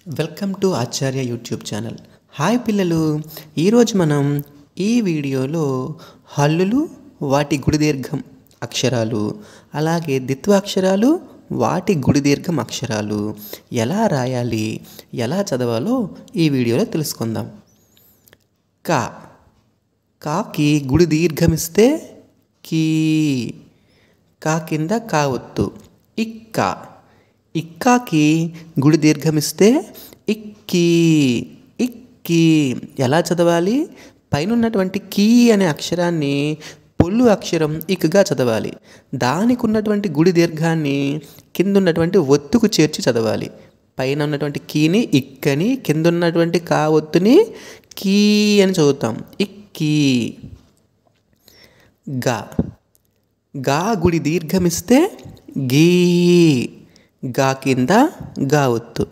Welcome to Acharya YouTube channel. Hi పిల్లలు, ఈరోజు మనం ఈ వీడియోలో హల్లులు, వాటి గుడిదీర్ఘం అక్షరాలు, అలాగే ద్విత్వాక్షరాలు, వాటి గుడిదీర్ఘం అక్షరాలు ఎలా రాయాలి, ఎలా చదవాలో ఈ వీడియోలో తెలుసుకుందాం. కా కాకి గుడి దీర్ఘమిస్తే కీ, కా కింద కా ఒత్తు. ఇక్క ఇక్కాకి గుడి దీర్ఘమిస్తే ఇక్కీ, ఇక్కీ. ఎలా చదవాలి? పైన ఉన్నటువంటి కీ అనే అక్షరాన్ని పొల్లు అక్షరం ఇక్గా చదవాలి. దానికి ఉన్నటువంటి గుడి దీర్ఘాన్ని కింద ఉన్నటువంటి ఒత్తుకు చేర్చి చదవాలి. పైన ఉన్నటువంటి కీని ఇక్కని, కింద ఉన్నటువంటి కా ఒత్తుని కీ అని చదువుతాం. ఇక్కీ. గా గా గుడి దీర్ఘమిస్తే గీ, గా కింద గా ఒత్తు.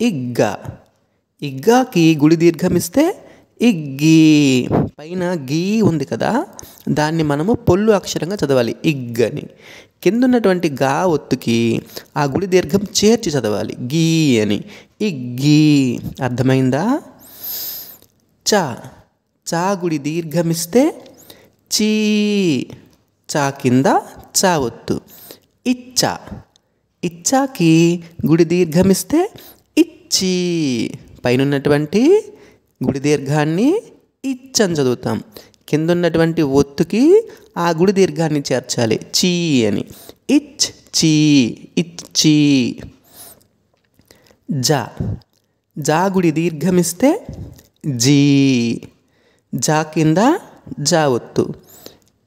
ఇగ్గా ఇగ్గాకి గుడి దీర్ఘమిస్తే ఇగ్గీ, పైన గీ ఉంది కదా, దాన్ని మనము పొల్లు అక్షరంగా చదవాలి ఇగ్గని. కింద ఉన్నటువంటి గా ఒత్తుకి ఆ గుడి దీర్ఘం చేర్చి చదవాలి గీ అని. ఇగ్గీ. అర్థమైందా? చా చా గుడి దీర్ఘమిస్తే చీ, చా కింద చా ఒత్తు. ఇచ్చా ఇచ్చాకి గుడి దీర్ఘమిస్తే ఇచ్చి, పైన ఉన్నటువంటి గుడి దీర్ఘాన్ని ఇచ్చని చదువుతాం. కింద ఉన్నటువంటి ఒత్తుకి ఆ గుడి దీర్ఘాన్ని చేర్చాలి చీ అని. ఇచ్ చీ, ఇచ్చి. జా జా గుడి దీర్ఘమిస్తే జీ, జా కింద జా ఒత్తు.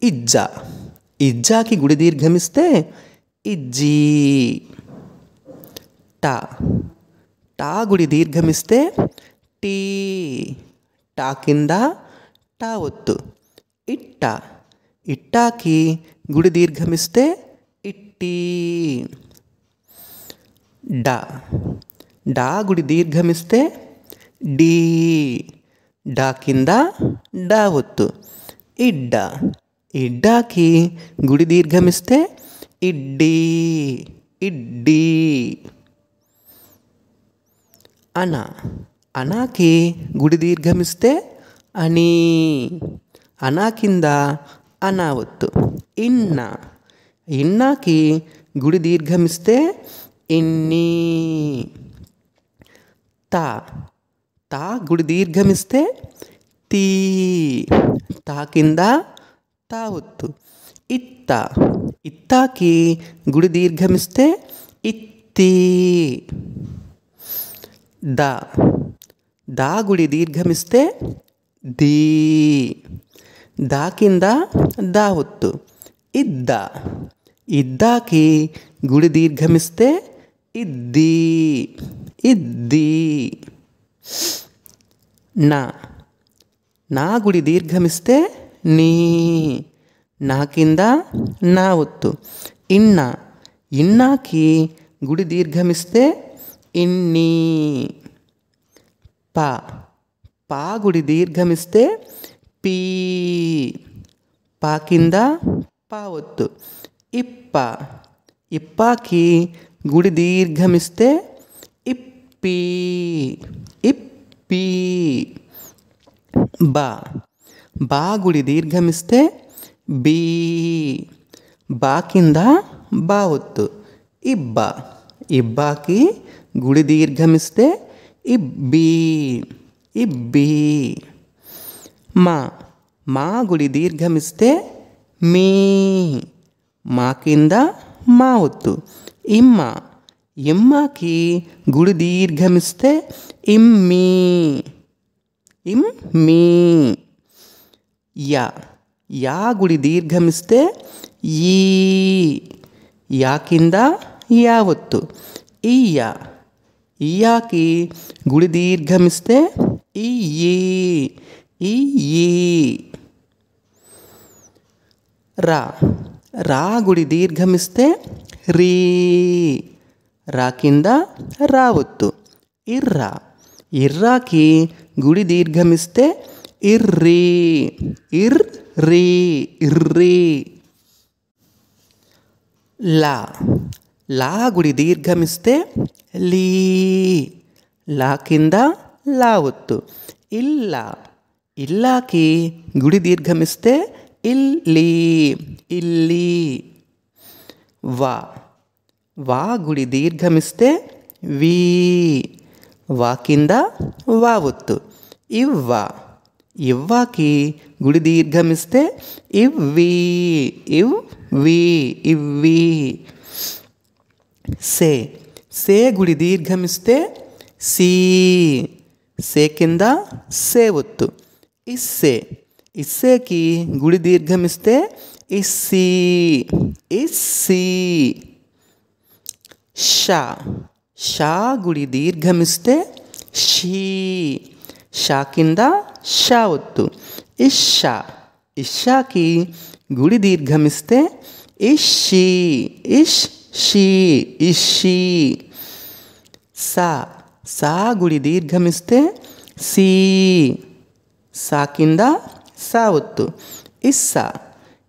ఇజ్జా ఇజ్జాకి గుడి దీర్ఘమిస్తే ఇజ్జీ. టా టా గుడి దీర్ఘమిస్తే టీ, టా కింద టా ఒత్తు. ఇట్ట ఇట్టాకి గుడి దీర్ఘమిస్తే ఇట్టి. డా డా గుడి దీర్ఘమిస్తే డీ, డా కింద డా ఒత్తు. ఇడ్డ ఇడ్డాకి గుడి దీర్ఘమిస్తే ఇడ్డీ, ఇడ్డీ. అనా అనాకి గుడి దీర్ఘమిస్తే అని, అనా కింద అనా ఒత్తు. ఇన్న ఇన్నాకి గుడి దీర్ఘమిస్తే ఇన్ని. తా తా గుడి దీర్ఘమిస్తే తీ, తా కింద తా ఒత్తు. ఇత్త ఇత్తాకి గుడి దీర్ఘమిస్తే ఇత్తి. దా దా గుడి దీర్ఘమిస్తే దీ, దా కింద దా ఒత్తు. ఇద్ద ఇద్దాకి గుడి దీర్ఘమిస్తే ఇద్ది, ఇద్ది. నా నా గుడి దీర్ఘమిస్తే నీ, నా కింద నా ఒత్తు. ఇన్న ఇన్నాకి గుడి దీర్ఘమిస్తే ఇన్ని. పా పా గుడి దీర్ఘమిస్తే పీ, పా కింద పా ఒత్తు. ఇప్ప ఇప్పాకి గుడి దీర్ఘమిస్తే ఇప్పి, ఇప్పి. బా బా గుడి దీర్ఘమిస్తే బీ, బా కింద బా ఒత్తు. ఇబ్బ ఇబ్బాకి గుడి దీర్ఘమిస్తే ఇబ్బీ, ఇబ్బీ. మా మా గుడి దీర్ఘమిస్తే మీ, మా కింద మా ఒత్తు. ఇమ్మ ఇమ్మాకి గుడి దీర్ఘమిస్తే ఇమ్మీ, ఇమ్మీ. యా యా గుడి దీర్ఘమిస్తే ఈ, యా కింద యా ఒత్తు. ఇయ్య ఇయ్యాకి గుడి దీర్ఘమిస్తే ఇయ్యి, ఇయ్యి. రా రా గుడి దీర్ఘమిస్తే రీ, రా కింద రా ఒత్తు. ఇర్రా ఇర్రాకి గుడి దీర్ఘమిస్తే ఇర్రీ, ఇర్రీ, ఇర్రీ. లా లా గుడి దీర్ఘమిస్తే లీ, లా కింద లా ఒత్తు. ఇల్లా. ఇల్లాకి గుడి దీర్ఘమిస్తే ఇల్లీ. ఇల్లీ. వా. వా గుడి దీర్ఘమిస్తే వీ. వా కింద వా ఒత్తు. ఇవ్వా. ఇవ్వాకి గుడి దీర్ఘమిస్తే ఇవ్వీ. ఇవ్వీ. ఇవ్వీ. సే. సే గుడి దీర్ఘమిస్తే సీ. సే కింద సే ఒత్తు. ఇస్సే. ఇస్సేకి గుడి దీర్ఘమిస్తే ఇస్సీ. ఇస్సీ. షా. షా గుడి దీర్ఘమిస్తే షీ. షా కింద షా ఒత్తు. ఇషా. ఇషాకి గుడి దీర్ఘమిస్తే ఇషీ. ఇష్ షీ. ఇషీ. సా. సా గుడి దీర్ఘమిస్తే సీ. సా కింద సా ఒత్తు. ఇస్సా.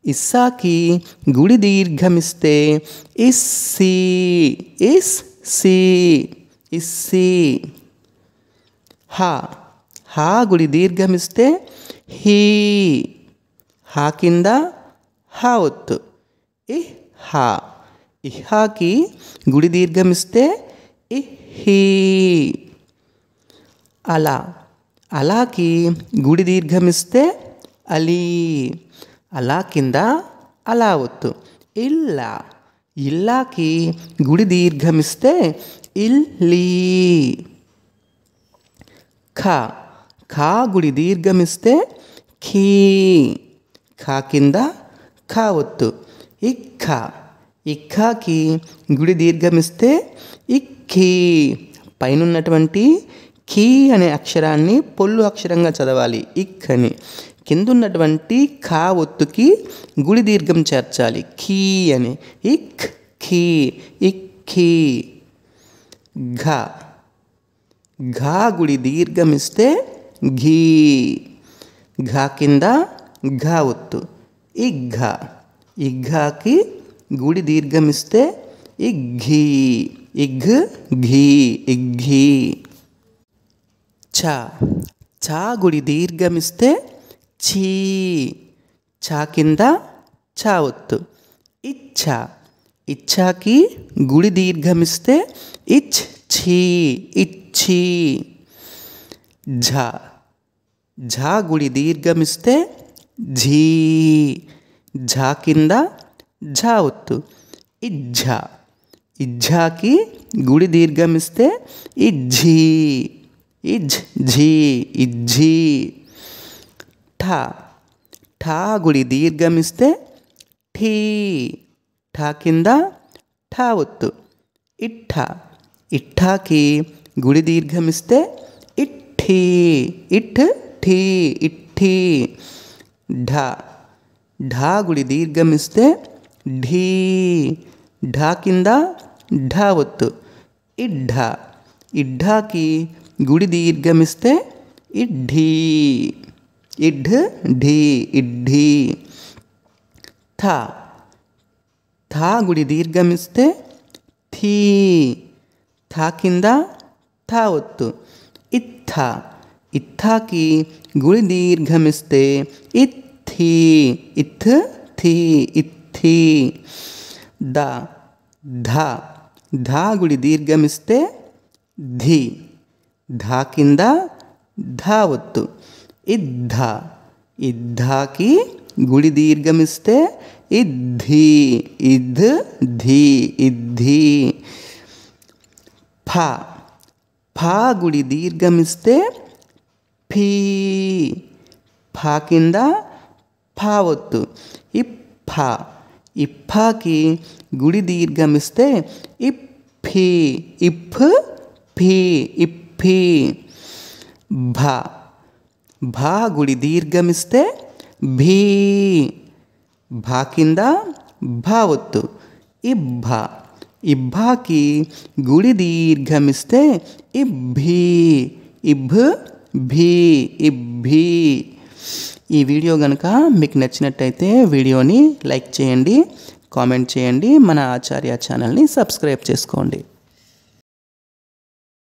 ఇస్సాకి గుడి దీర్ఘమిస్తే ఇస్సీ. Is C. ఇస్సీ. హా. హా గుడి దీర్ఘమిస్తే హీ. హా కింద హా ఒత్తు. ఇహా. ఇహాకి గుడి దీర్ఘమిస్తే ఇహీ. అలా. అలాకి గుడి దీర్ఘమిస్తే అలీ. అలా కింద అలా ఒత్తు. ఇల్లా. ఇల్లాకి గుడి దీర్ఘమిస్తే ఇల్లీ. ఖా. ఖా గుడి దీర్ఘమిస్తే ఖీ. ఖా కింద ఖా ఒత్తు. ఇఖ్ఖా. ఇఖ్ఖాకి గుడి దీర్ఘమిస్తే ఇక్కీ. పైనున్నటువంటి ఖీ అనే అక్షరాన్ని పొల్లు అక్షరంగా చదవాలి ఇక్ అని. కిందున్నటువంటి ఖా ఒత్తుకి గుడి దీర్ఘం చేర్చాలి ఖీ అని. ఇక్ ఖీ. ఇక్కీ. ఘా. ఘా గుడి దీర్ఘమిస్తే ఘీ. ఘా కింద ఘా ఒత్తు. ఇఘ్ఘా. ఇఘ్ఘాకి గుడి దీర్ఘమిస్తే ఇఘ్ఘీ. ఇఘ్ ఘీ. ఇఘ్ఘీ. ఛా. ఛా గుడి దీర్ఘమిస్తే ఛీ. ఛా కింద ఛా ఒత్తు. ఇచ్ఛా. ఇచ్ఛాకి గుడి దీర్ఘమిస్తే ఇచ్ ఛీ. ఇచ్ఛీ. ఝా. ఝా గుడి దీర్ఘమిస్తే ఝీ. ఝా కింద ఝా ఒత్తు. ఇజ్ఝా. ఇజ్ఝాకి గుడి దీర్ఘమిస్తే ఇజ్ఝీ. ఇజ్ ఝీ. ఇజ్ఝీ. ఠా. ఠా గుడి దీర్ఘమిస్తే ఠీ. ఠా కింద ఠా ఒత్తు. ఇఠ్ఠా. ఇఠ్ఠాకి గుడి దీర్ఘమిస్తే ఇఠ్ఠీ. ఇఠ్ ఠీ. ఇఠ్ఠీ. ఢా. ఢా గుడి దీర్ఘమిస్తే ఢీ. ఢా కింద ఢా ఒత్తు. ఇడ్ఢా. ఇడ్ఢాకి గుడి దీర్ఘమిస్తే ఇడ్ఢీ. ఇఢ్ ఢీ. ఇడ్ఢీ. థా. థా గుడి దీర్ఘమిస్తే థీ. థా కింద థా ఒత్తు. ఇత్థా. ఇత్థాకి గుడి దీర్ఘమిస్తే ఇత్థీ. ఇత్ థీ. ఇత్థీ. దా. ధా. ధా గుడి దీర్ఘమిస్తే ధీ. ధా కింద ధా ఒత్తు. ఇద్ధా. ఇద్ధాకి గుడి దీర్ఘమిస్తే ఇద్ధీ. ఇద్ ధీ. ఇద్ధీ. ఫా. ఫా గుడి దీర్ఘమిస్తే ఫీ. ఫా కింద ఫా ఒత్తు. ఇఫ్ఫా. ఇఫ్ఫాకి గుడి దీర్ఘమిస్తే ఇఫ్ఫీ. If fee. ఇఫ్ఫీ. భా. భా గుడి దీర్ఘమిస్తే భీ. భా కింద భా ఒత్తు. ఇబ్బా. ఇబ్బాకి గుడి దీర్ఘమిస్తే ఇబ్బీ. ఇబ్ భీ. ఇబ్బీ. ఈ వీడియో కనుక మీకు నచ్చినట్టయితే వీడియోని లైక్ చేయండి, కామెంట్ చేయండి, మన ఆచార్య ఛానల్ని సబ్స్క్రైబ్ చేసుకోండి.